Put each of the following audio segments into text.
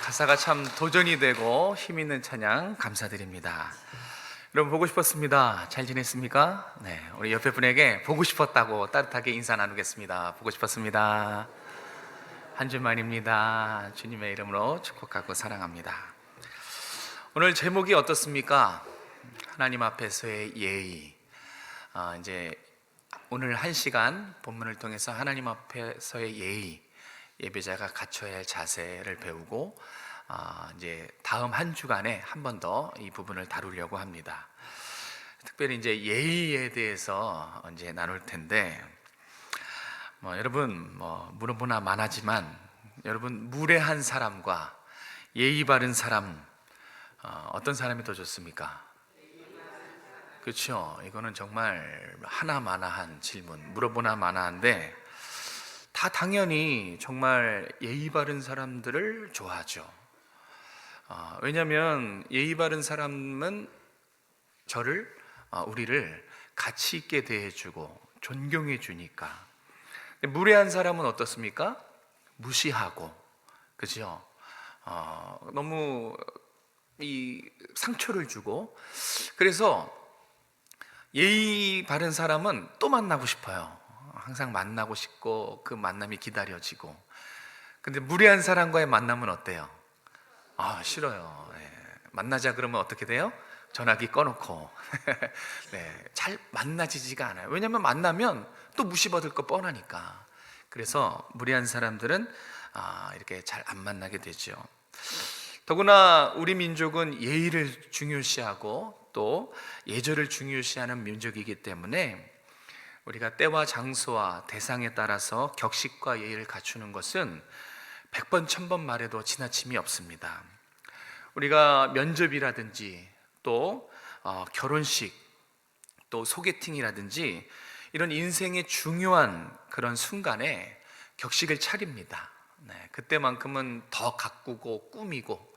가사가 참 도전이 되고 힘 있는 찬양 감사드립니다. 여러분 보고 싶었습니다. 잘 지냈습니까? 네, 우리 옆에 분에게 보고 싶었다고 따뜻하게 인사 나누겠습니다. 보고 싶었습니다. 한 주만입니다. 주님의 이름으로 축복하고 사랑합니다. 오늘 제목이 어떻습니까? 하나님 앞에서의 예의. 이제 오늘 1시간 본문을 통해서 하나님 앞에서의 예의, 예배자가 갖춰야 할 자세를 배우고 이제 다음 한 주간에 한 번 더 이 부분을 다루려고 합니다. 특별히 이제 예의에 대해서 이제 나눌 텐데, 여러분 물어보나 마나지만 여러분 무례한 사람과 예의 바른 사람, 어떤 사람이 더 좋습니까? 그렇죠. 이거는 정말 하나마나한 질문, 물어보나 마나한데 다 당연히 정말 예의 바른 사람들을 좋아하죠. 왜냐하면 예의 바른 사람은 우리를 가치 있게 대해주고 존경해 주니까. 무례한 사람은 어떻습니까? 무시하고, 그죠? 너무 이 상처를 주고. 그래서 예의 바른 사람은 또 만나고 싶어요. 항상 만나고 싶고 그 만남이 기다려지고. 근데 무례한 사람과의 만남은 어때요? 싫어요. 네. 만나자 그러면 어떻게 돼요? 전화기 꺼놓고 네, 잘 만나지지가 않아요. 왜냐하면 만나면 또 무시받을 거 뻔하니까. 그래서 무례한 사람들은 이렇게 잘 안 만나게 되죠. 더구나 우리 민족은 예의를 중요시하고 또 예절을 중요시하는 민족이기 때문에 우리가 때와 장소와 대상에 따라서 격식과 예의를 갖추는 것은 100번 1000번 말해도 지나침이 없습니다. 우리가 면접이라든지 또 결혼식, 또 소개팅이라든지 이런 인생의 중요한 그런 순간에 격식을 차립니다. 네, 그때만큼은 더 가꾸고 꾸미고,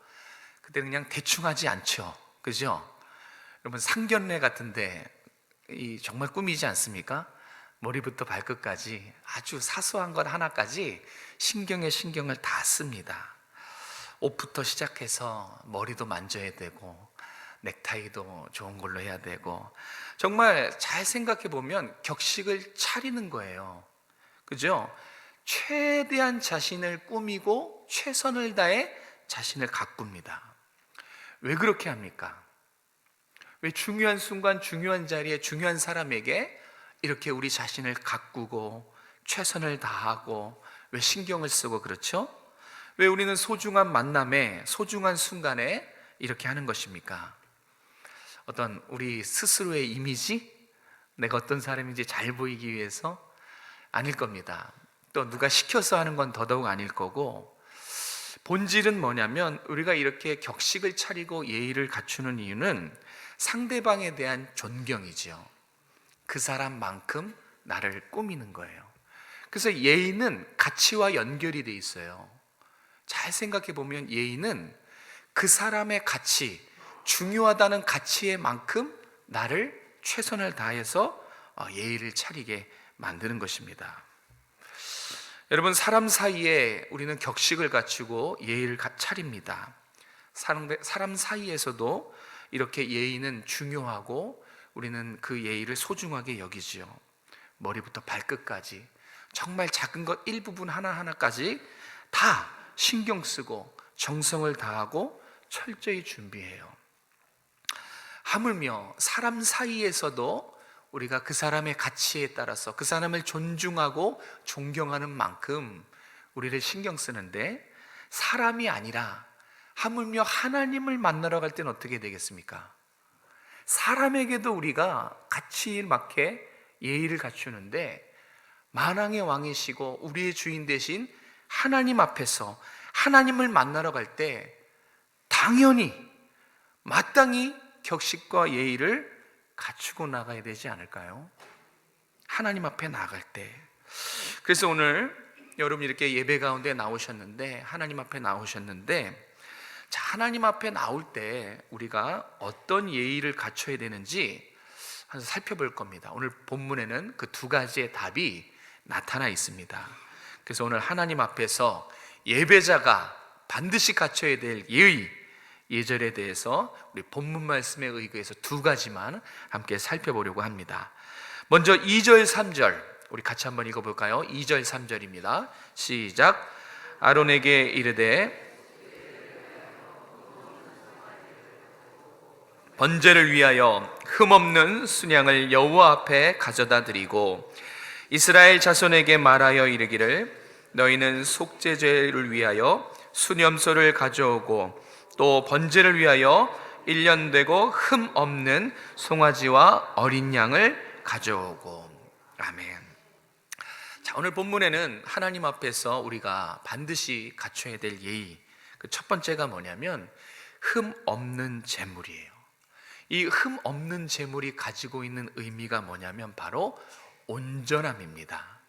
그때 그냥 대충 하지 않죠. 그죠? 여러분 상견례 같은데 정말 꾸미지 않습니까? 머리부터 발끝까지 아주 사소한 것 하나까지 신경을 다 씁니다. 옷부터 시작해서 머리도 만져야 되고 넥타이도 좋은 걸로 해야 되고, 정말 잘 생각해 보면 격식을 차리는 거예요. 그죠? 최대한 자신을 꾸미고 최선을 다해 자신을 가꿉니다. 왜 그렇게 합니까? 왜 중요한 순간, 중요한 자리에, 중요한 사람에게 이렇게 우리 자신을 가꾸고 최선을 다하고 왜 신경을 쓰고 그렇죠? 왜 우리는 소중한 만남에, 소중한 순간에 이렇게 하는 것입니까? 어떤 우리 스스로의 이미지? 내가 어떤 사람인지 잘 보이기 위해서? 아닐 겁니다. 또 누가 시켜서 하는 건 더더욱 아닐 거고, 본질은 뭐냐면 우리가 이렇게 격식을 차리고 예의를 갖추는 이유는 상대방에 대한 존경이죠. 그 사람만큼 나를 꾸미는 거예요. 그래서 예의는 가치와 연결이 돼 있어요. 잘 생각해 보면 예의는 그 사람의 가치, 중요하다는 가치에 만큼 나를 최선을 다해서 예의를 차리게 만드는 것입니다. 여러분, 사람 사이에 우리는 격식을 갖추고 예의를 차립니다. 사람 사이에서도 이렇게 예의는 중요하고 우리는 그 예의를 소중하게 여기지요. 머리부터 발끝까지 정말 작은 것 일부분 하나하나까지 다 신경 쓰고 정성을 다하고 철저히 준비해요. 하물며 사람 사이에서도 우리가 그 사람의 가치에 따라서 그 사람을 존중하고 존경하는 만큼 우리를 신경 쓰는데, 사람이 아니라 하물며 하나님을 만나러 갈 때는 어떻게 되겠습니까? 사람에게도 우리가 가치에 맞게 예의를 갖추는데, 만왕의 왕이시고 우리의 주인 되신 하나님 앞에서 하나님을 만나러 갈 때 당연히 마땅히 격식과 예의를 갖추고 나가야 되지 않을까요? 하나님 앞에 나갈 때. 그래서 오늘 여러분 이렇게 예배 가운데 나오셨는데, 하나님 앞에 나오셨는데, 자, 하나님 앞에 나올 때 우리가 어떤 예의를 갖춰야 되는지 한번 살펴볼 겁니다. 오늘 본문에는 그 두 가지의 답이 나타나 있습니다. 그래서 오늘 하나님 앞에서 예배자가 반드시 갖춰야 될 예절에 대해서 우리 본문 말씀에 의거해서 두 가지만 함께 살펴보려고 합니다. 먼저 2절 3절 우리 같이 한번 읽어볼까요? 2절 3절입니다. 시작. 아론에게 이르되 번제를 위하여 흠없는 순양을 여호와 앞에 가져다 드리고 이스라엘 자손에게 말하여 이르기를 너희는 속죄제를 위하여 수념소를 가져오고 또 번제를 위하여 1년 되고 흠 없는 송아지와 어린 양을 가져오고. 아멘. 자, 오늘 본문에는 하나님 앞에서 우리가 반드시 갖춰야 될 예의, 그 첫 번째가 뭐냐면 흠 없는 제물이에요. 이 흠 없는 제물이 가지고 있는 의미가 뭐냐면 바로 온전함입니다.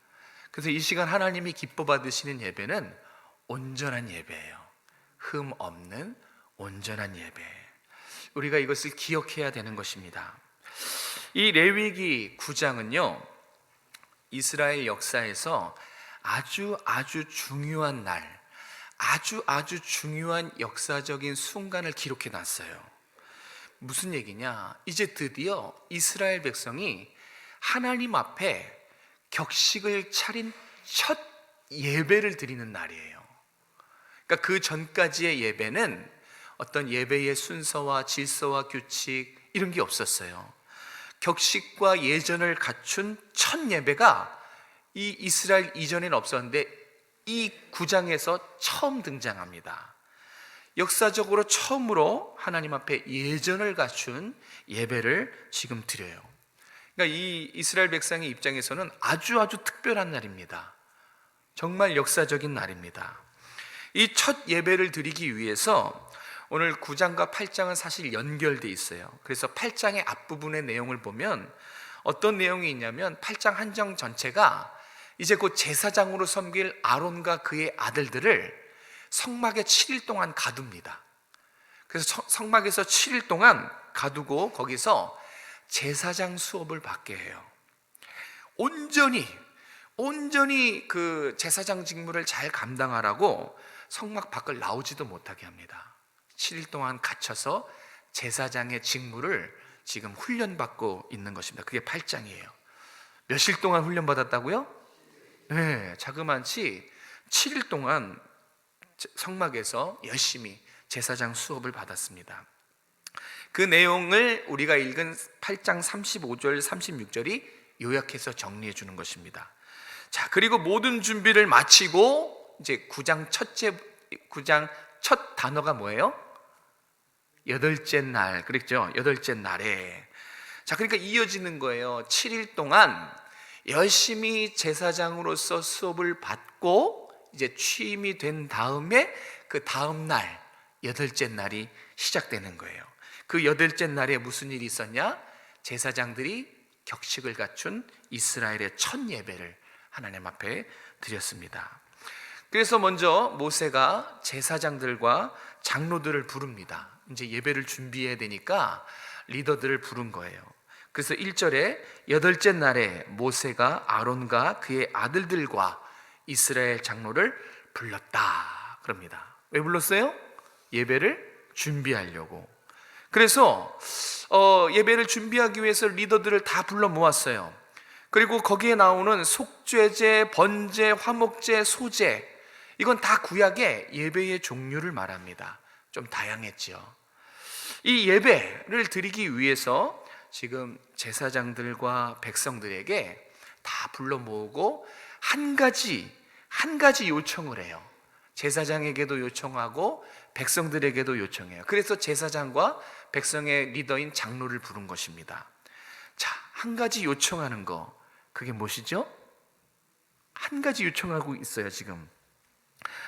그래서 이 시간 하나님이 기뻐 받으시는 예배는 온전한 예배예요. 흠 없는 온전한 예배. 우리가 이것을 기억해야 되는 것입니다. 이 레위기 9장은요 이스라엘 역사에서 아주 중요한 날, 아주 중요한 역사적인 순간을 기록해 놨어요. 무슨 얘기냐? 이제 드디어 이스라엘 백성이 하나님 앞에 격식을 차린 첫 예배를 드리는 날이에요. 그러니까 그 전까지의 예배는 어떤 예배의 순서와 질서와 규칙 이런 게 없었어요. 격식과 예전을 갖춘 첫 예배가 이 이스라엘 이전에는 없었는데 이 9장에서 처음 등장합니다. 역사적으로 처음으로 하나님 앞에 예전을 갖춘 예배를 지금 드려요. 그러니까 이 이스라엘 백성의 입장에서는 아주 특별한 날입니다. 정말 역사적인 날입니다. 이 첫 예배를 드리기 위해서 오늘 9장과 8장은 사실 연결되어 있어요. 그래서 8장의 앞부분의 내용을 보면 어떤 내용이 있냐면 8장 한 장 전체가 이제 곧 제사장으로 섬길 아론과 그의 아들들을 성막에 7일 동안 가둡니다. 그래서 성막에서 7일 동안 가두고 거기서 제사장 수업을 받게 해요. 온전히 그 제사장 직무를 잘 감당하라고 성막 밖을 나오지도 못하게 합니다. 7일 동안 갇혀서 제사장의 직무를 지금 훈련받고 있는 것입니다. 그게 8장이에요. 몇일 동안 훈련받았다고요? 네, 자그마치 7일 동안 성막에서 열심히 제사장 수업을 받았습니다. 그 내용을 우리가 읽은 8장 35절 36절이 요약해서 정리해 주는 것입니다. 자, 그리고 모든 준비를 마치고 이제 9장 첫 단어가 뭐예요? 여덟째 날, 그랬죠? 여덟째 날에. 자, 그러니까 이어지는 거예요. 7일 동안 열심히 제사장으로서 수업을 받고 이제 취임이 된 다음에 그 다음 날, 여덟째 날이 시작되는 거예요. 그 여덟째 날에 무슨 일이 있었냐? 제사장들이 격식을 갖춘 이스라엘의 첫 예배를 하나님 앞에 드렸습니다. 그래서 먼저 모세가 제사장들과 장로들을 부릅니다. 이제 예배를 준비해야 되니까 리더들을 부른 거예요. 그래서 1절에 여덟째 날에 모세가 아론과 그의 아들들과 이스라엘 장로를 불렀다 그럽니다. 왜 불렀어요? 예배를 준비하려고. 그래서 예배를 준비하기 위해서 리더들을 다 불러 모았어요. 그리고 거기에 나오는 속죄제, 번제, 화목제, 소제, 이건 다 구약의 예배의 종류를 말합니다. 좀 다양했죠. 이 예배를 드리기 위해서 지금 제사장들과 백성들에게 다 불러 모으고 한 가지 요청을 해요. 제사장에게도 요청하고 백성들에게도 요청해요. 그래서 제사장과 백성의 리더인 장로를 부른 것입니다. 자, 한 가지 요청하는 거, 그게 무엇이죠? 한 가지 요청하고 있어요. 지금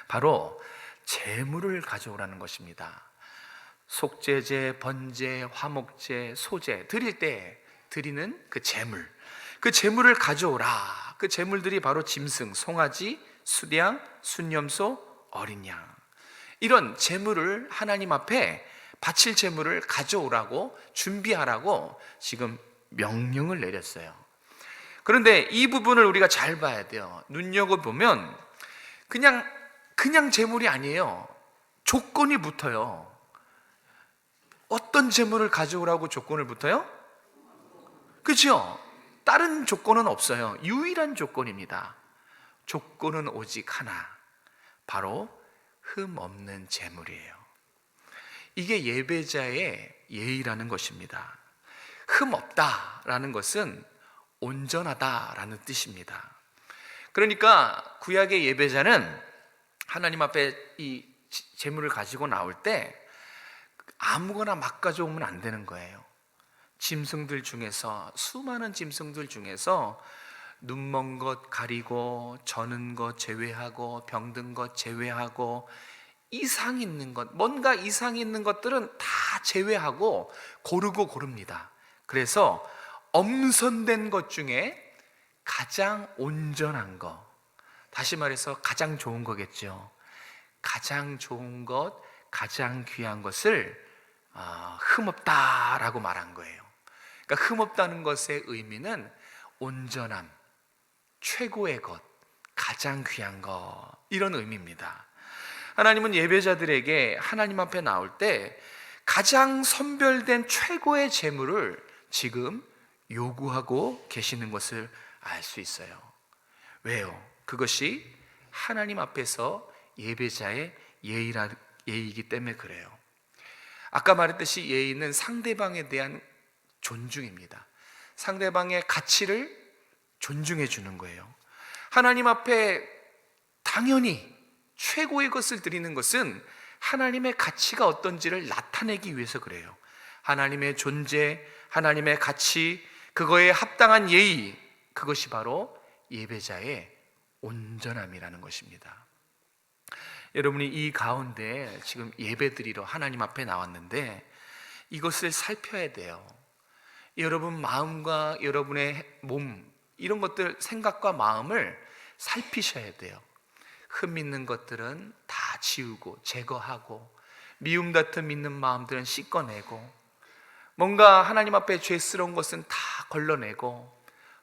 바로 제물을 가져오라는 것입니다. 속죄제, 번제, 화목제, 소제 드릴 때 드리는 그 제물을 가져오라. 그 제물들이 바로 짐승, 송아지, 수양, 순염소, 어린 양, 이런 제물을 하나님 앞에 바칠 제물을 가져오라고, 준비하라고 지금 명령을 내렸어요. 그런데 이 부분을 우리가 잘 봐야 돼요. 눈여겨보면 그냥 제물이 아니에요. 조건이 붙어요. 어떤 재물을 가져오라고 조건을 붙어요? 그렇죠? 다른 조건은 없어요. 유일한 조건입니다. 조건은 오직 하나, 바로 흠 없는 재물이에요. 이게 예배자의 예의라는 것입니다. 흠 없다라는 것은 온전하다라는 뜻입니다. 그러니까 구약의 예배자는 하나님 앞에 이 재물을 가지고 나올 때 아무거나 막 가져오면 안 되는 거예요. 짐승들 중에서, 수많은 짐승들 중에서 눈먼 것 가리고, 저는 것 제외하고, 병든 것 제외하고, 이상 있는 것, 뭔가 이상 있는 것들은 다 제외하고 고르고 고릅니다. 그래서 엄선된 것 중에 가장 온전한 것, 다시 말해서 가장 좋은 거겠죠. 가장 좋은 것, 가장 귀한 것을 흠없다라고 말한 거예요. 그러니까 흠없다는 것의 의미는 온전함, 최고의 것, 가장 귀한 것, 이런 의미입니다. 하나님은 예배자들에게 하나님 앞에 나올 때 가장 선별된 최고의 제물을 지금 요구하고 계시는 것을 알 수 있어요. 왜요? 그것이 하나님 앞에서 예배자의 예의이기 때문에 그래요. 아까 말했듯이 예의는 상대방에 대한 존중입니다. 상대방의 가치를 존중해 주는 거예요. 하나님 앞에 당연히 최고의 것을 드리는 것은 하나님의 가치가 어떤지를 나타내기 위해서 그래요. 하나님의 존재, 하나님의 가치, 그거에 합당한 예의, 그것이 바로 예배자의 온전함이라는 것입니다. 여러분이 이 가운데 지금 예배드리러 하나님 앞에 나왔는데 이것을 살펴야 돼요. 여러분 마음과 여러분의 몸, 이런 것들, 생각과 마음을 살피셔야 돼요. 흠 있는 것들은 다 지우고 제거하고, 미움 같은 있는 마음들은 씻어내고, 뭔가 하나님 앞에 죄스러운 것은 다 걸러내고,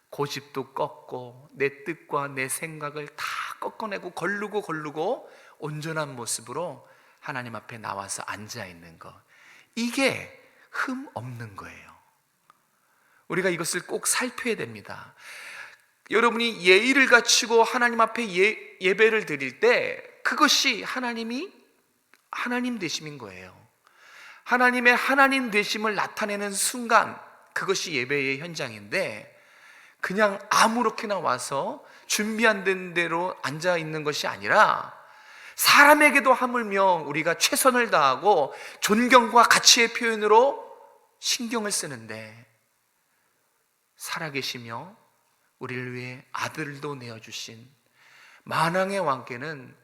고집도 꺾고, 내 뜻과 내 생각을 다 꺾어내고 거르고 온전한 모습으로 하나님 앞에 나와서 앉아있는 것, 이게 흠 없는 거예요. 우리가 이것을 꼭 살펴야 됩니다. 여러분이 예의를 갖추고 하나님 앞에 예배를 드릴 때 그것이 하나님 되심인 거예요. 하나님의 하나님 되심을 나타내는 순간, 그것이 예배의 현장인데, 그냥 아무렇게나 와서 준비한 대로 앉아 있는 것이 아니라 사람에게도 하물며 우리가 최선을 다하고 존경과 가치의 표현으로 신경을 쓰는데, 살아계시며 우리를 위해 아들도 내어주신 만왕의 왕께는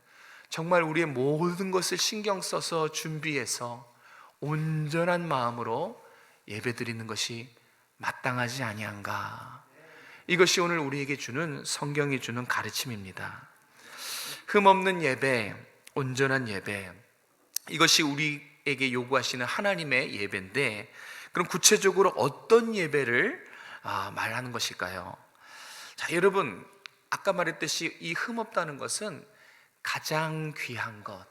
정말 우리의 모든 것을 신경 써서 준비해서 온전한 마음으로 예배드리는 것이 마땅하지 아니한가. 이것이 오늘 우리에게 주는, 성경이 주는 가르침입니다. 흠없는 예배, 온전한 예배, 이것이 우리에게 요구하시는 하나님의 예배인데, 그럼 구체적으로 어떤 예배를 말하는 것일까요? 자, 여러분, 아까 말했듯이 이 흠없다는 것은 가장 귀한 것,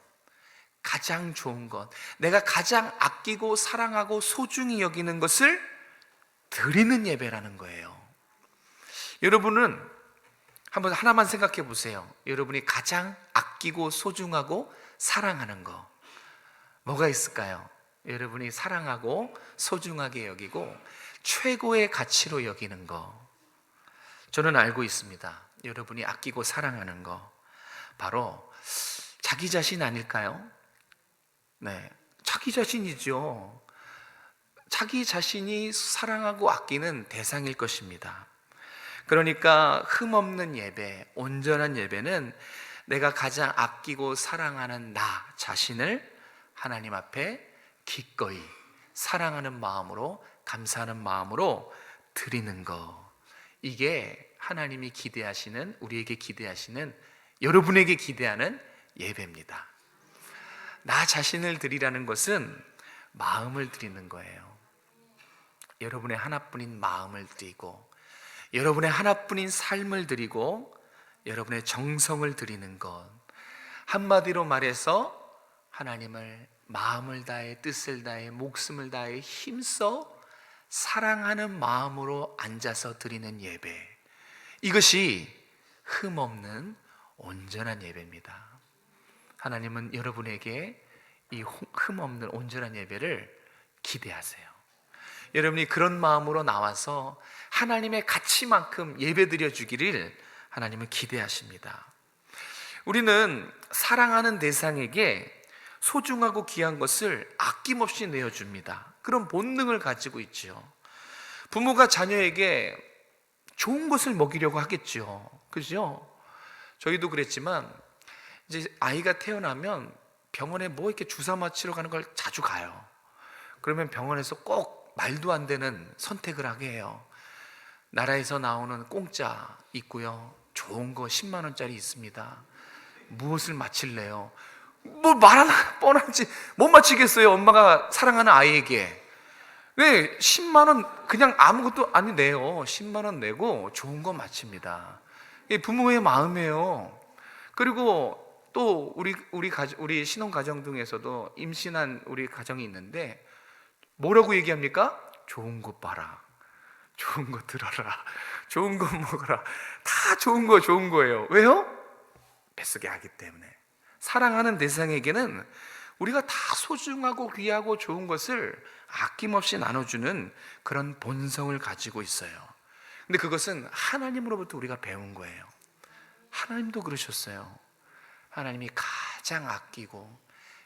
가장 좋은 것, 내가 가장 아끼고 사랑하고 소중히 여기는 것을 드리는 예배라는 거예요. 여러분은 한번 하나만 생각해 보세요. 여러분이 가장 아끼고 소중하고 사랑하는 거 뭐가 있을까요? 여러분이 사랑하고 소중하게 여기고 최고의 가치로 여기는 거, 저는 알고 있습니다. 여러분이 아끼고 사랑하는 거 바로 자기 자신 아닐까요? 네, 자기 자신이죠. 자기 자신이 사랑하고 아끼는 대상일 것입니다. 그러니까 흠없는 예배, 온전한 예배는 내가 가장 아끼고 사랑하는 나 자신을 하나님 앞에 기꺼이 사랑하는 마음으로, 감사하는 마음으로 드리는 것, 이게 하나님이 기대하시는, 우리에게 기대하시는, 여러분에게 기대하는 예배입니다. 나 자신을 드리라는 것은 마음을 드리는 거예요. 여러분의 하나뿐인 마음을 드리고, 여러분의 하나뿐인 삶을 드리고, 여러분의 정성을 드리는 것, 한마디로 말해서 하나님을 마음을 다해 뜻을 다해 목숨을 다해 힘써 사랑하는 마음으로 앉아서 드리는 예배, 이것이 흠없는 온전한 예배입니다. 하나님은 여러분에게 이 흠없는 온전한 예배를 기대하세요. 여러분이 그런 마음으로 나와서 하나님의 가치만큼 예배 드려주기를 하나님은 기대하십니다. 우리는 사랑하는 대상에게 소중하고 귀한 것을 아낌없이 내어줍니다. 그런 본능을 가지고 있지요. 부모가 자녀에게 좋은 것을 먹이려고 하겠죠. 그죠? 저희도 그랬지만 이제 아이가 태어나면 병원에 뭐 이렇게 주사 맞히러 가는 걸 자주 가요. 그러면 병원에서 꼭 말도 안 되는 선택을 하게 해요. 나라에서 나오는 공짜 있고요, 좋은 거 10만 원짜리 있습니다. 무엇을 맞힐래요? 뭐 말하나 뻔하지 못 맞히겠어요. 엄마가 사랑하는 아이에게. 왜 10만 원 그냥 아무것도 안 내요. 10만 원 내고 좋은 거 맞춥니다. 이게 부모의 마음이에요. 그리고 또 우리 신혼 가정 중에서도 임신한 우리 가정이 있는데 뭐라고 얘기합니까? 좋은 거 봐라, 좋은 거 들어라, 좋은 거 먹어라. 다 좋은 거예요. 왜요? 뱃속에 하기 때문에. 사랑하는 대상에게는 우리가 다 소중하고 귀하고 좋은 것을 아낌없이 나눠주는 그런 본성을 가지고 있어요. 근데 그것은 하나님으로부터 우리가 배운 거예요. 하나님도 그러셨어요. 하나님이 가장 아끼고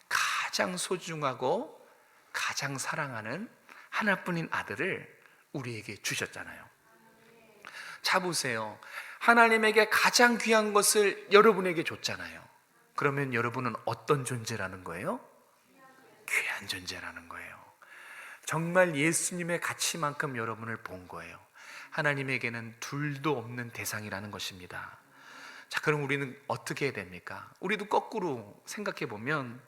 가장 소중하고 가장 사랑하는 하나뿐인 아들을 우리에게 주셨잖아요. 자 보세요. 하나님에게 가장 귀한 것을 여러분에게 줬잖아요. 그러면 여러분은 어떤 존재라는 거예요? 귀한 존재라는 거예요. 정말 예수님의 가치만큼 여러분을 본 거예요. 하나님에게는 둘도 없는 대상이라는 것입니다. 자, 그럼 우리는 어떻게 해야 됩니까? 우리도 거꾸로 생각해 보면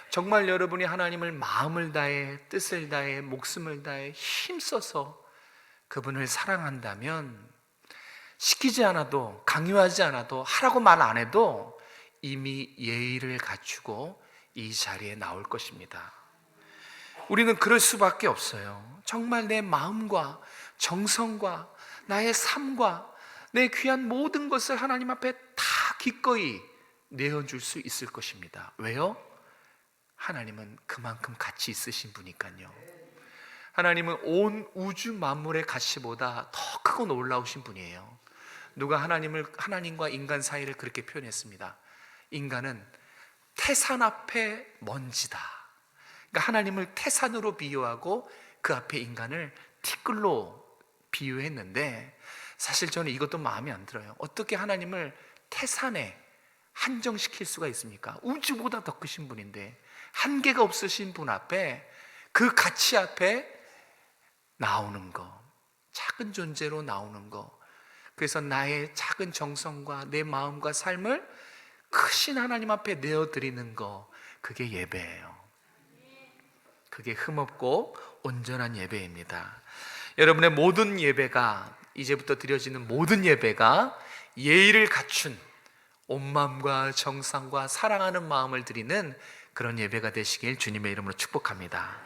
정말 여러분이 하나님을 마음을 다해 뜻을 다해 목숨을 다해 힘써서 그분을 사랑한다면 시키지 않아도 강요하지 않아도 하라고 말 안 해도 이미 예의를 갖추고 이 자리에 나올 것입니다. 우리는 그럴 수밖에 없어요. 정말 내 마음과 정성과 나의 삶과 내 귀한 모든 것을 하나님 앞에 다 기꺼이 내어줄 수 있을 것입니다. 왜요? 하나님은 그만큼 가치 있으신 분이니까요. 하나님은 온 우주 만물의 가치보다 더 크고 놀라우신 분이에요. 누가 하나님과 인간 사이를 그렇게 표현했습니다. 인간은 태산 앞에 먼지다. 그러니까 하나님을 태산으로 비유하고 그 앞에 인간을 티끌로 비유했는데, 사실 저는 이것도 마음에 안 들어요. 어떻게 하나님을 태산에 한정시킬 수가 있습니까? 우주보다 더 크신 분인데 한계가 없으신 분 앞에, 그 가치 앞에 나오는 거, 작은 존재로 나오는 거, 그래서 나의 작은 정성과 내 마음과 삶을 크신 하나님 앞에 내어드리는 거, 그게 예배예요. 그게 흠없고 온전한 예배입니다. 여러분의 모든 예배가, 이제부터 드려지는 모든 예배가 예의를 갖춘 온 마음과 정성과 사랑하는 마음을 드리는 그런 예배가 되시길 주님의 이름으로 축복합니다.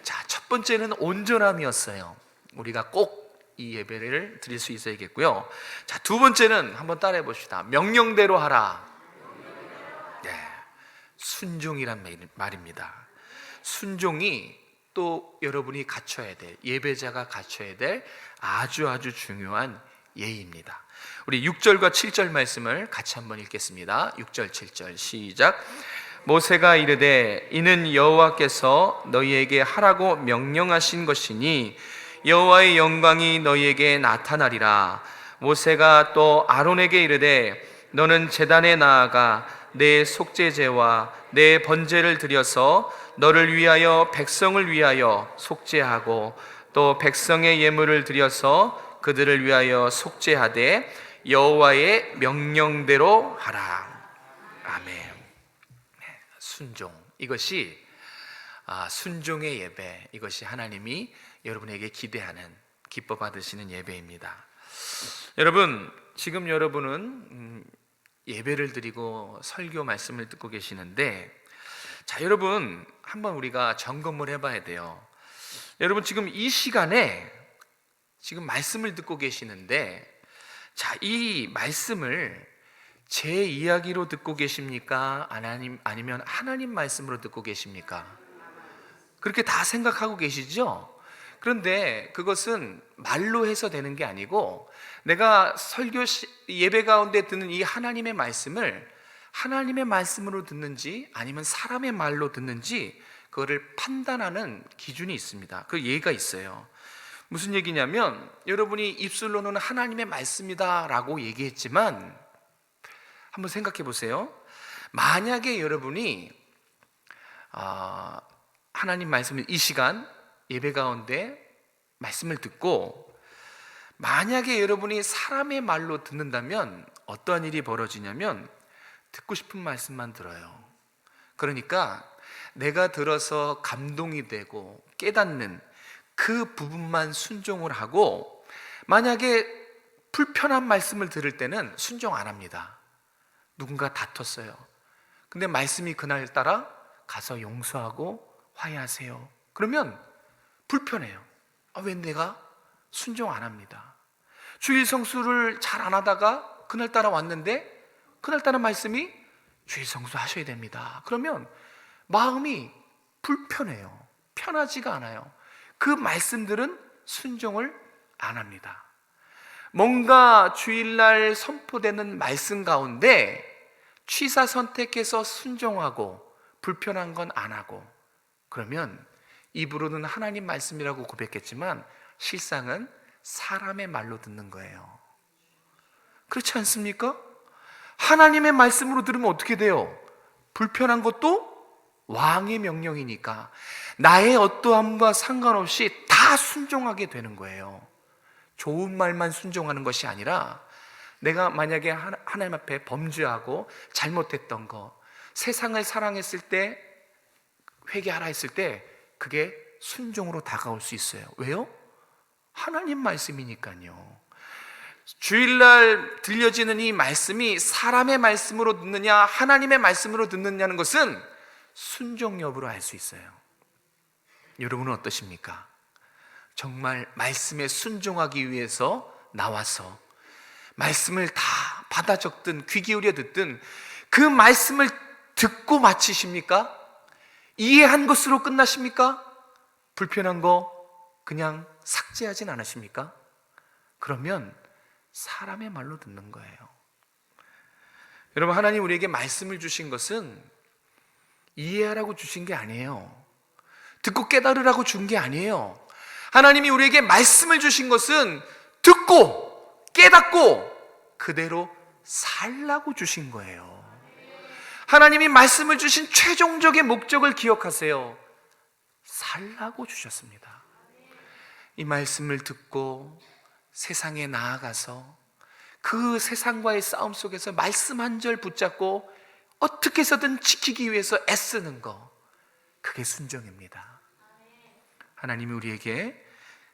자, 첫 번째는 온전함이었어요. 우리가 꼭 이 예배를 드릴 수 있어야겠고요. 자, 두 번째는 한번 따라해 봅시다. 명령대로 하라. 네, 순종이란 말입니다. 순종이 또 여러분이 갖춰야 될, 예배자가 갖춰야 될 아주 중요한 예의입니다. 우리 6절과 7절 말씀을 같이 한번 읽겠습니다. 6절 7절 시작. 모세가 이르되 이는 여호와께서 너희에게 하라고 명령하신 것이니 여호와의 영광이 너희에게 나타나리라. 모세가 또 아론에게 이르되 너는 제단에 나아가 내 속죄제와 내 번제를 드려서 너를 위하여 백성을 위하여 속죄하고 또 백성의 예물을 드려서 그들을 위하여 속죄하되 여호와의 명령대로 하라. 아멘. 순종, 이것이 순종의 예배, 이것이 하나님이 여러분에게 기대하는, 기뻐 받으시는 예배입니다. 여러분, 지금 여러분은 예배를 드리고 설교 말씀을 듣고 계시는데 자, 여러분 한번 우리가 점검을 해봐야 돼요. 여러분 지금 이 시간에 지금 말씀을 듣고 계시는데, 자, 이 말씀을 제 이야기로 듣고 계십니까? 아니면 하나님 말씀으로 듣고 계십니까? 그렇게 다 생각하고 계시죠? 그런데 그것은 말로 해서 되는 게 아니고, 내가 예배 가운데 듣는 이 하나님의 말씀을 하나님의 말씀으로 듣는지 아니면 사람의 말로 듣는지, 그거를 판단하는 기준이 있습니다. 그 예가 있어요. 무슨 얘기냐면, 여러분이 입술로는 하나님의 말씀이다 라고 얘기했지만, 한번 생각해 보세요. 만약에 여러분이 하나님 말씀을 이 시간 예배 가운데 말씀을 듣고, 만약에 여러분이 사람의 말로 듣는다면 어떠한 일이 벌어지냐면, 듣고 싶은 말씀만 들어요. 그러니까 내가 들어서 감동이 되고 깨닫는 그 부분만 순종을 하고, 만약에 불편한 말씀을 들을 때는 순종 안 합니다. 누군가 다퉜어요. 근데 말씀이 그날따라 가서 용서하고 화해하세요. 그러면 불편해요. 왜 내가 순종 안 합니다. 주일 성수를 잘 안 하다가 그날따라 왔는데, 그날따라 말씀이 주일 성수 하셔야 됩니다. 그러면 마음이 불편해요. 편하지가 않아요. 그 말씀들은 순종을 안 합니다. 뭔가 주일날 선포되는 말씀 가운데 취사 선택해서 순종하고 불편한 건 안 하고, 그러면 입으로는 하나님 말씀이라고 고백했지만 실상은 사람의 말로 듣는 거예요. 그렇지 않습니까? 하나님의 말씀으로 들으면 어떻게 돼요? 불편한 것도 왕의 명령이니까 나의 어떠함과 상관없이 다 순종하게 되는 거예요. 좋은 말만 순종하는 것이 아니라, 내가 만약에 하나님 앞에 범죄하고 잘못했던 거, 세상을 사랑했을 때, 회개하라 했을 때 그게 순종으로 다가올 수 있어요. 왜요? 하나님 말씀이니까요. 주일날 들려지는 이 말씀이 사람의 말씀으로 듣느냐 하나님의 말씀으로 듣느냐는 것은 순종 여부로 알 수 있어요. 여러분은 어떠십니까? 정말 말씀에 순종하기 위해서 나와서 말씀을 다 받아 적든 귀 기울여 듣든 그 말씀을 듣고 마치십니까? 이해한 것으로 끝나십니까? 불편한 거 그냥 삭제하진 않으십니까? 그러면 사람의 말로 듣는 거예요. 여러분, 하나님 우리에게 말씀을 주신 것은 이해하라고 주신 게 아니에요. 듣고 깨달으라고 준 게 아니에요. 하나님이 우리에게 말씀을 주신 것은 듣고 깨닫고 그대로 살라고 주신 거예요. 하나님이 말씀을 주신 최종적인 목적을 기억하세요. 살라고 주셨습니다. 이 말씀을 듣고 세상에 나아가서 그 세상과의 싸움 속에서 말씀 한 절 붙잡고 어떻게 해서든 지키기 위해서 애쓰는 거, 그게 순종입니다. 하나님이 우리에게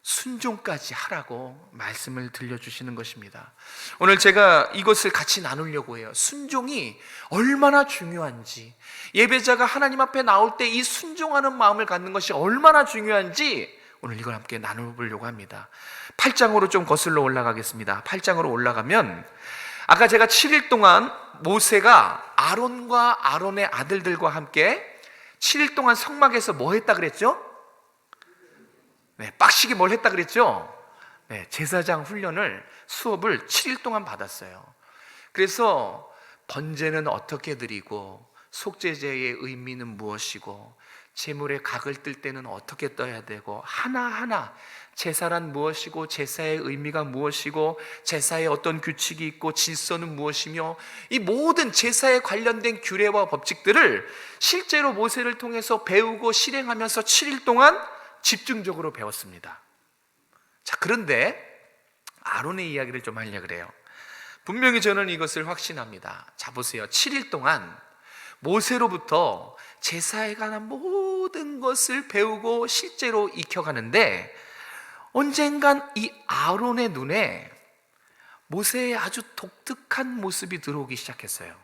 순종까지 하라고 말씀을 들려주시는 것입니다. 오늘 제가 이것을 같이 나누려고 해요. 순종이 얼마나 중요한지, 예배자가 하나님 앞에 나올 때 이 순종하는 마음을 갖는 것이 얼마나 중요한지 오늘 이걸 함께 나눠보려고 합니다. 8장으로 좀 거슬러 올라가겠습니다. 8장으로 올라가면, 아까 제가 7일 동안 모세가 아론과 아론의 아들들과 함께 7일 동안 성막에서 뭐 했다 그랬죠? 빡시게 뭘 했다 그랬죠? 제사장 훈련을, 수업을 7일 동안 받았어요. 그래서 번제는 어떻게 드리고, 속죄제의 의미는 무엇이고, 제물의 각을 뜰 때는 어떻게 떠야 되고, 하나하나 제사란 무엇이고, 제사의 의미가 무엇이고, 제사에 어떤 규칙이 있고, 질서는 무엇이며, 이 모든 제사에 관련된 규례와 법칙들을 실제로 모세를 통해서 배우고 실행하면서 7일 동안 집중적으로 배웠습니다. 자, 그런데 아론의 이야기를 좀 하려고 그래요. 분명히 저는 이것을 확신합니다. 자, 보세요. 7일 동안 모세로부터 제사에 관한 모든 것을 배우고 실제로 익혀가는데, 언젠간 이 아론의 눈에 모세의 아주 독특한 모습이 들어오기 시작했어요.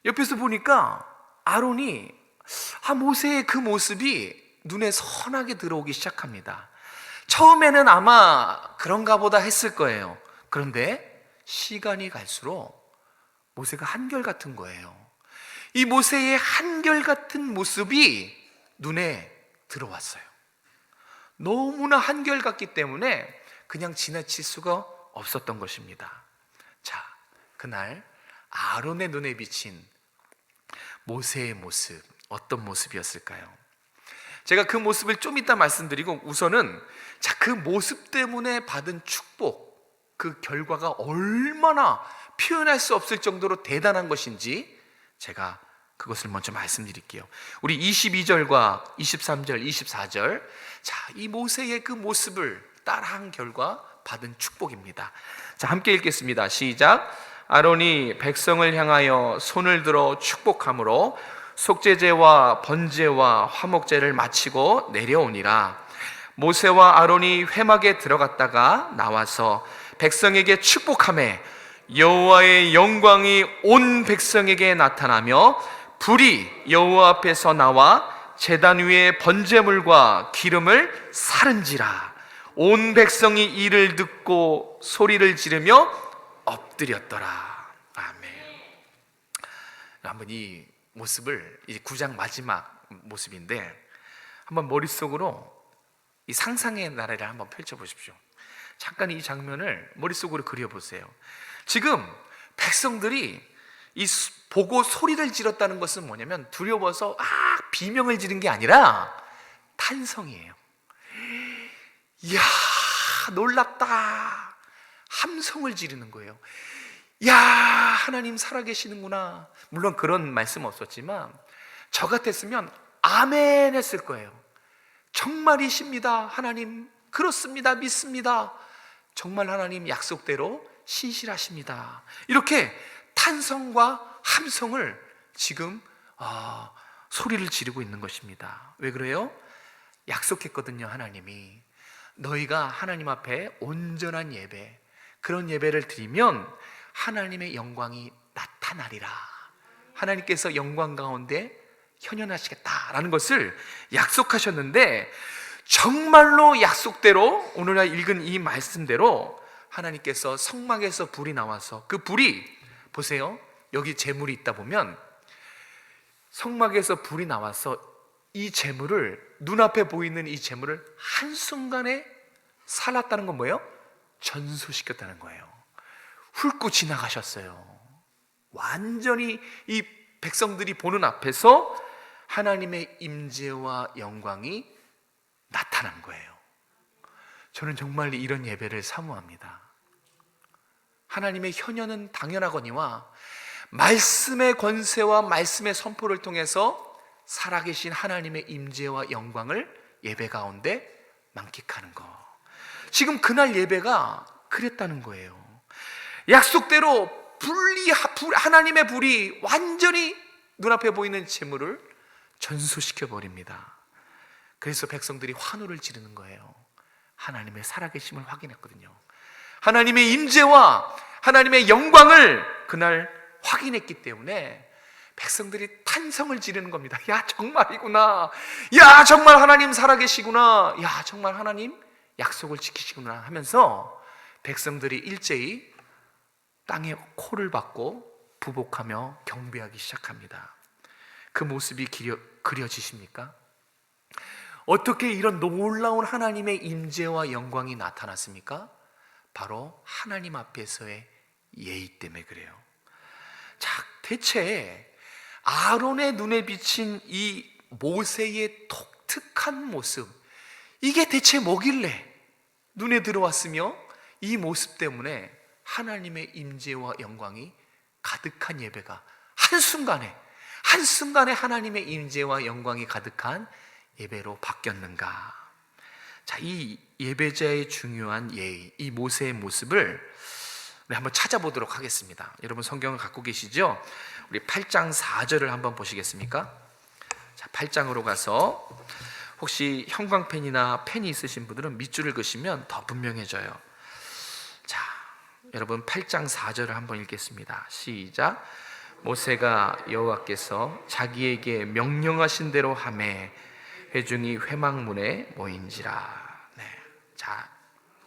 옆에서 보니까 아론이 모세의 그 모습이 눈에 선하게 들어오기 시작합니다. 처음에는 아마 그런가 보다 했을 거예요. 그런데 시간이 갈수록 모세가 한결같은 거예요. 이 모세의 한결같은 모습이 눈에 들어왔어요. 너무나 한결같기 때문에 그냥 지나칠 수가 없었던 것입니다. 자, 그날 아론의 눈에 비친 모세의 모습, 어떤 모습이었을까요? 제가 그 모습을 좀 이따 말씀드리고, 우선은 그 모습 때문에 받은 축복, 그 결과가 얼마나 표현할 수 없을 정도로 대단한 것인지 제가 그것을 먼저 말씀드릴게요. 우리 22절과 23절, 24절, 이 모세의 그 모습을 따라한 결과 받은 축복입니다. 자, 함께 읽겠습니다. 시작. 아론이 백성을 향하여 손을 들어 축복함으로 속죄제와 번제와 화목제를 마치고 내려오니라. 모세와 아론이 회막에 들어갔다가 나와서 백성에게 축복하매 여호와의 영광이 온 백성에게 나타나며 불이 여호와 앞에서 나와 제단 위에 번제물과 기름을 사른지라. 온 백성이 이를 듣고 소리를 지르며 엎드렸더라. 아멘. 한번 이 모습을, 이 9장 마지막 모습인데, 한번 머릿속으로 이 상상의 나래를 한번 펼쳐보십시오. 잠깐 이 장면을 머릿속으로 그려보세요. 지금 백성들이 보고 소리를 질렀다는 것은 뭐냐면, 두려워서 비명을 지른 게 아니라 탄성이에요. 이야, 놀랍다, 함성을 지르는 거예요. 야, 하나님 살아계시는구나. 물론 그런 말씀 없었지만 저 같았으면 아멘 했을 거예요. 정말이십니다, 하나님. 그렇습니다, 믿습니다. 정말 하나님 약속대로 신실하십니다. 이렇게 탄성과 함성을 지금 소리를 지르고 있는 것입니다. 왜 그래요? 약속했거든요. 하나님이 너희가 하나님 앞에 온전한 예배, 그런 예배를 드리면 하나님의 영광이 나타나리라. 하나님께서 영광 가운데 현현하시겠다라는 것을 약속하셨는데, 정말로 약속대로 오늘 읽은 이 말씀대로 하나님께서 성막에서 불이 나와서, 그 불이 보세요, 여기 제물이 있다 보면 성막에서 불이 나와서 이 제물을, 눈앞에 보이는 이 제물을 한순간에 살랐다는 건 뭐예요? 전소시켰다는 거예요. 훑고 지나가셨어요. 완전히 이 백성들이 보는 앞에서 하나님의 임재와 영광이 나타난 거예요. 저는 정말 이런 예배를 사모합니다. 하나님의 현현은 당연하거니와 말씀의 권세와 말씀의 선포를 통해서 살아계신 하나님의 임재와 영광을 예배 가운데 만끽하는 것. 지금 그날 예배가 그랬다는 거예요. 약속대로 하나님의 불이 완전히 눈앞에 보이는 재물을 전소시켜 버립니다. 그래서 백성들이 환호를 지르는 거예요. 하나님의 살아계심을 확인했거든요. 하나님의 임재와 하나님의 영광을 그날 확인했기 때문에 백성들이 탄성을 지르는 겁니다. 야, 정말이구나. 야, 정말 하나님 살아계시구나. 야, 정말 하나님 약속을 지키시구나 하면서 백성들이 일제히 땅에 코를 박고 부복하며 경배하기 시작합니다. 그 모습이 그려지십니까? 어떻게 이런 놀라운 하나님의 임재와 영광이 나타났습니까? 바로 하나님 앞에서의 예의 때문에 그래요. 자, 대체 아론의 눈에 비친 이 모세의 독특한 모습, 이게 대체 뭐길래 눈에 들어왔으며 이 모습 때문에 하나님의 임재와 영광이 가득한 예배가 한순간에 하나님의 임재와 영광이 가득한 예배로 바뀌었는가? 자, 이 예배자의 중요한 예의, 이 모세의 모습을 우리 한번 찾아보도록 하겠습니다. 여러분 성경을 갖고 계시죠? 우리 8장 4절을 한번 보시겠습니까? 자, 8장으로 가서 혹시 형광펜이나 펜이 있으신 분들은 밑줄을 그시면 더 분명해져요. 자, 여러분 8장 4절을 한번 읽겠습니다. 시작. 모세가 여호와께서 자기에게 명령하신 대로 하매 회중이 회막문에 모인지라. 네. 자,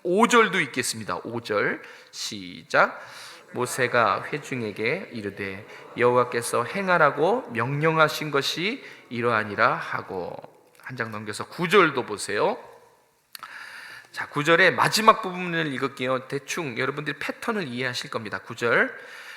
5절도 읽겠습니다. 5절 시작. 모세가 회중에게 이르되 여호와께서 행하라고 명령하신 것이 이러하니라 하고. 한 장 넘겨서 9절도 보세요. 자, 9절의 마지막 부분을 읽을게요. 대충 여러분들이 패턴을 이해하실 겁니다. 9절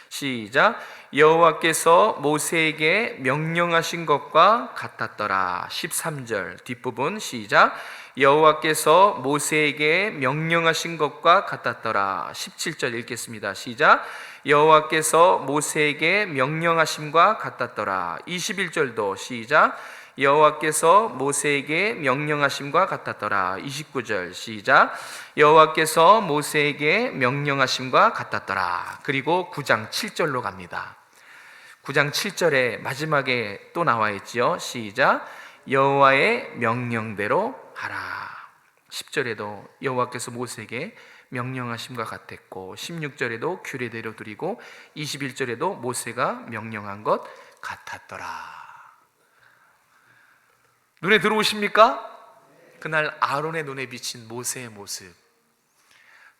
시작. 여호와께서 모세에게 명령하신 것과 같았더라. 13절 뒷부분 시작. 여호와께서 모세에게 명령하신 것과 같았더라. 17절 읽겠습니다. 시작. 여호와께서 모세에게 명령하심과 같았더라. 21절도 시작. 여호와께서 모세에게 명령하심과 같았더라. 29절 시작. 여호와께서 모세에게 명령하심과 같았더라. 그리고 9장 7절로 갑니다. 9장 7절에 마지막에 또 나와 있지요. 시작. 여호와의 명령대로 하라. 10절에도 여호와께서 모세에게 명령하심과 같았고, 16절에도 규례대로 드리고, 21절에도 모세가 명령한 것 같았더라. 눈에 들어오십니까? 그날 아론의 눈에 비친 모세의 모습,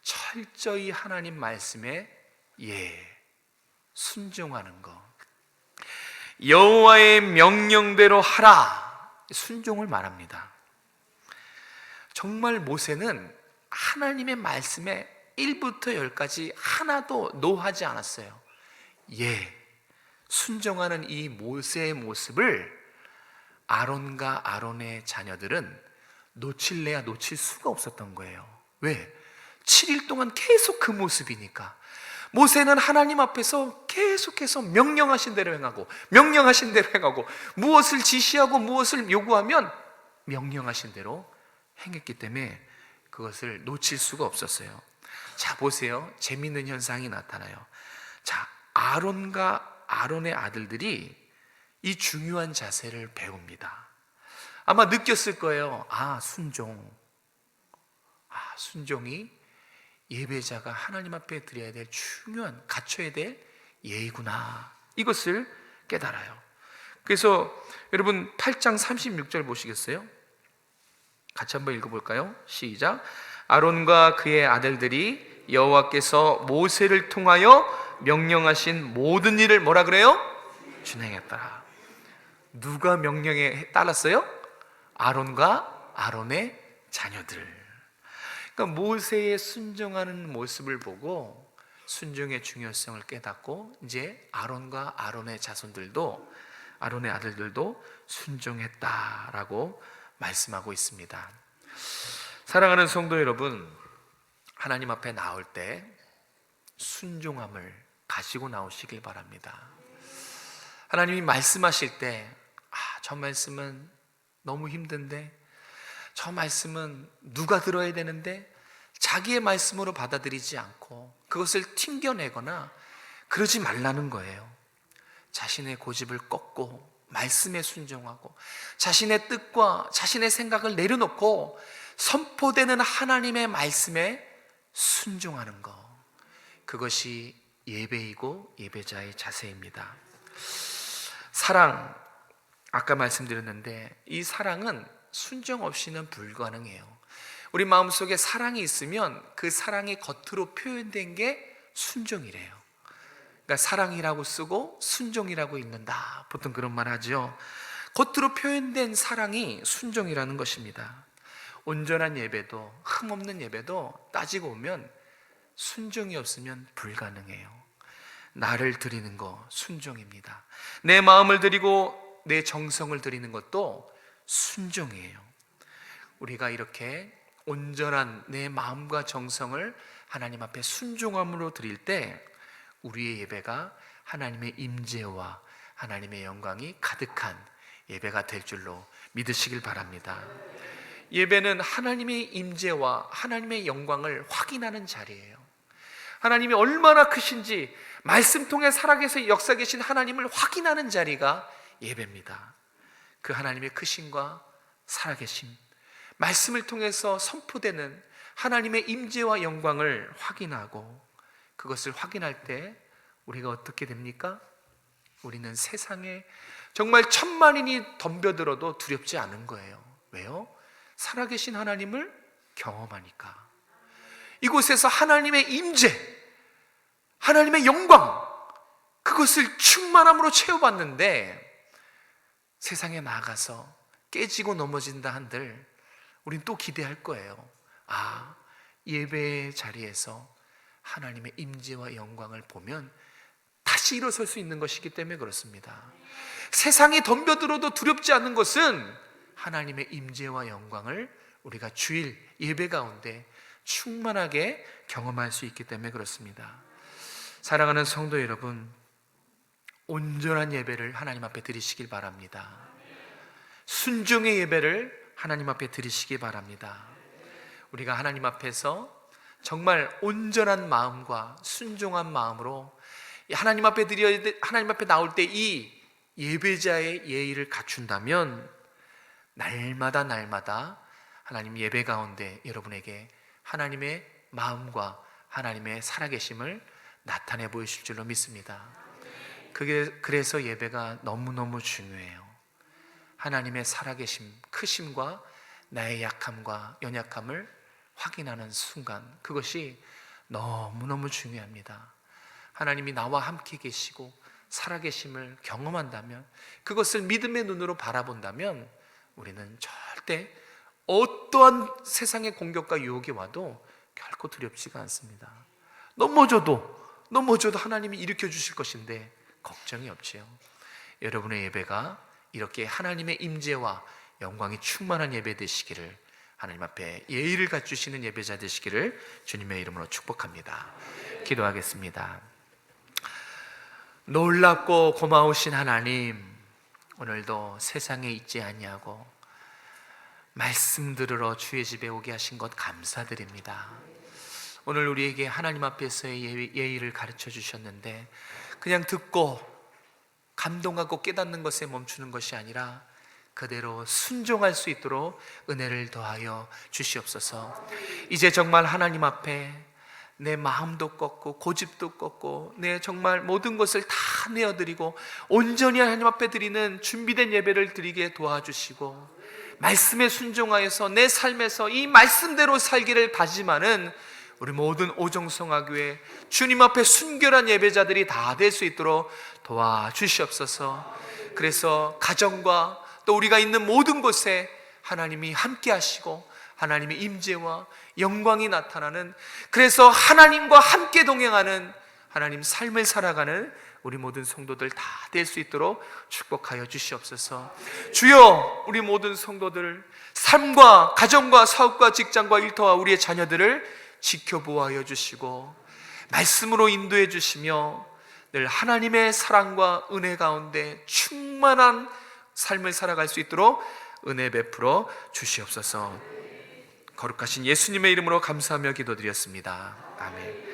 철저히 하나님 말씀에 순종하는 것, 여호와의 명령대로 하라, 순종을 말합니다. 정말 모세는 하나님의 말씀에 1부터 10까지 하나도 노하지 않았어요. 순종하는 이 모세의 모습을 아론과 아론의 자녀들은 놓칠래야 놓칠 수가 없었던 거예요. 왜? 7일 동안 계속 그 모습이니까. 모세는 하나님 앞에서 계속해서 명령하신 대로 행하고, 명령하신 대로 행하고, 무엇을 지시하고 무엇을 요구하면 명령하신 대로 행했기 때문에 그것을 놓칠 수가 없었어요. 자, 보세요. 재미있는 현상이 나타나요. 자, 아론과 아론의 아들들이 이 중요한 자세를 배웁니다. 아마 느꼈을 거예요. 순종이 예배자가 하나님 앞에 드려야 될 중요한, 갖춰야 될 예의구나, 이것을 깨달아요. 그래서 여러분 8장 36절 보시겠어요? 같이 한번 읽어볼까요? 시작. 아론과 그의 아들들이 여호와께서 모세를 통하여 명령하신 모든 일을 뭐라 그래요? 준행했더라. 누가 명령에 따랐어요? 아론과 아론의 자녀들. 그러니까 모세의 순종하는 모습을 보고 순종의 중요성을 깨닫고, 이제 아론과 아론의 자손들도, 아론의 아들들도 순종했다라고 말씀하고 있습니다. 사랑하는 성도 여러분, 하나님 앞에 나올 때 순종함을 가지고 나오시길 바랍니다. 하나님이 말씀하실 때, 저 말씀은 너무 힘든데, 저 말씀은 누가 들어야 되는데, 자기의 말씀으로 받아들이지 않고 그것을 튕겨내거나 그러지 말라는 거예요. 자신의 고집을 꺾고 말씀에 순종하고 자신의 뜻과 자신의 생각을 내려놓고 선포되는 하나님의 말씀에 순종하는 것, 그것이 예배이고 예배자의 자세입니다. 사랑, 아까 말씀드렸는데 이 사랑은 순종 없이는 불가능해요. 우리 마음속에 사랑이 있으면 그 사랑이 겉으로 표현된 게 순종이래요. 그러니까 사랑이라고 쓰고 순종이라고 읽는다, 보통 그런 말 하죠. 겉으로 표현된 사랑이 순종이라는 것입니다. 온전한 예배도, 흠없는 예배도 따지고 보면 순종이 없으면 불가능해요. 나를 드리는 거 순종입니다. 내 마음을 드리고 내 정성을 드리는 것도 순종이에요. 우리가 이렇게 온전한 내 마음과 정성을 하나님 앞에 순종함으로 드릴 때 우리의 예배가 하나님의 임재와 하나님의 영광이 가득한 예배가 될 줄로 믿으시길 바랍니다. 예배는 하나님의 임재와 하나님의 영광을 확인하는 자리예요. 하나님이 얼마나 크신지 말씀 통해 살아계셔 역사 계신 하나님을 확인하는 자리가 예배입니다. 그 하나님의 크심과 살아계심, 말씀을 통해서 선포되는 하나님의 임재와 영광을 확인하고, 그것을 확인할 때 우리가 어떻게 됩니까? 우리는 세상에 정말 천만인이 덤벼들어도 두렵지 않은 거예요. 왜요? 살아계신 하나님을 경험하니까. 이곳에서 하나님의 임재, 하나님의 영광, 그것을 충만함으로 채워봤는데 세상에 나가서 깨지고 넘어진다 한들 우린 또 기대할 거예요. 아, 예배의 자리에서 하나님의 임재와 영광을 보면 다시 일어설 수 있는 것이기 때문에 그렇습니다. 세상이 덤벼들어도 두렵지 않은 것은 하나님의 임재와 영광을 우리가 주일 예배 가운데 충만하게 경험할 수 있기 때문에 그렇습니다. 사랑하는 성도 여러분, 온전한 예배를 하나님 앞에 드리시길 바랍니다. 순종의 예배를 하나님 앞에 드리시기 바랍니다. 우리가 하나님 앞에서 정말 온전한 마음과 순종한 마음으로 하나님 앞에 하나님 앞에 나올 때 이 예배자의 예의를 갖춘다면 날마다 하나님 예배 가운데 여러분에게 하나님의 마음과 하나님의 살아계심을 나타내 보이실 줄로 믿습니다. 그래서 예배가 너무너무 중요해요. 하나님의 살아계심, 크심과 나의 약함과 연약함을 확인하는 순간, 그것이 너무너무 중요합니다. 하나님이 나와 함께 계시고 살아계심을 경험한다면, 그것을 믿음의 눈으로 바라본다면 우리는 절대 어떠한 세상의 공격과 유혹이 와도 결코 두렵지가 않습니다. 넘어져도 하나님이 일으켜 주실 것인데 걱정이 없지요. 여러분의 예배가 이렇게 하나님의 임재와 영광이 충만한 예배 되시기를, 하나님 앞에 예의를 갖추시는 예배자 되시기를 주님의 이름으로 축복합니다. 기도하겠습니다. 놀랍고 고마우신 하나님, 오늘도 세상에 있지 아니하고 말씀 들으러 주의 집에 오게 하신 것 감사드립니다. 오늘 우리에게 하나님 앞에서의 예의를 가르쳐 주셨는데 그냥 듣고 감동하고 깨닫는 것에 멈추는 것이 아니라 그대로 순종할 수 있도록 은혜를 더하여 주시옵소서. 이제 정말 하나님 앞에 내 마음도 꺾고 고집도 꺾고 내 정말 모든 것을 다 내어드리고 온전히 하나님 앞에 드리는 준비된 예배를 드리게 도와주시고, 말씀에 순종하여서 내 삶에서 이 말씀대로 살기를 다짐하는 우리 모든 오정성화교회 주님 앞에 순결한 예배자들이 다 될 수 있도록 도와주시옵소서. 그래서 가정과 또 우리가 있는 모든 곳에 하나님이 함께 하시고 하나님의 임재와 영광이 나타나는, 그래서 하나님과 함께 동행하는 하나님 삶을 살아가는 우리 모든 성도들 다 될 수 있도록 축복하여 주시옵소서. 주여, 우리 모든 성도들 삶과 가정과 사업과 직장과 일터와 우리의 자녀들을 지켜보아여 주시고 말씀으로 인도해 주시며 늘 하나님의 사랑과 은혜 가운데 충만한 삶을 살아갈 수 있도록 은혜 베풀어 주시옵소서. 거룩하신 예수님의 이름으로 감사하며 기도드렸습니다. 아멘.